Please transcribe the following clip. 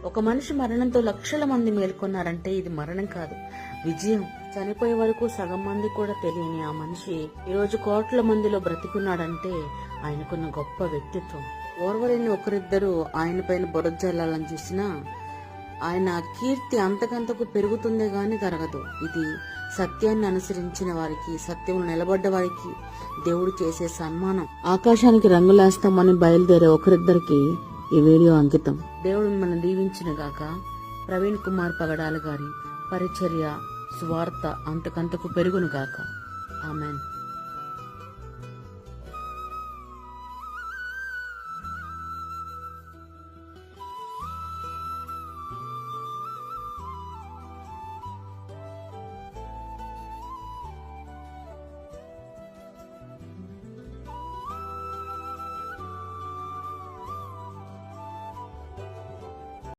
ఒక మనిషి మరణంతో లక్షల మంది మేల్కొన్నారంటే ఇది మరణం కాదు, విజయం. చనిపోయే వరకు సగం మంది కూడా తెలియని ఆ మనిషి ఈరోజు కోట్ల మందిలో బ్రతికున్నాడంటే ఆయనకున్న గొప్ప వ్యక్తిత్వం. ఓర్వలేని ఒకరిద్దరు ఆయన పైన బురజల్లాలని చూసినా ఆయన కీర్తి అంతకంతకు పెరుగుతుందే గాని తరగదు. ఇది సత్యాన్ని అనుసరించిన వారికి, సత్యంలో నిలబడ్డ వారికి దేవుడు చేసే సన్మానం. ఆకాశానికి రంగులేస్తామని బయలుదేరే ఒకరిద్దరికి ఈ వీడియో అంకితం. దేవుడు మిమ్మల్ని దీవించిన గాక. ప్రవీణ్ కుమార్ పగడాల గారి పరిచర్య సువార్త అంతకంతకు పెరుగును గాక. ఆమెన్.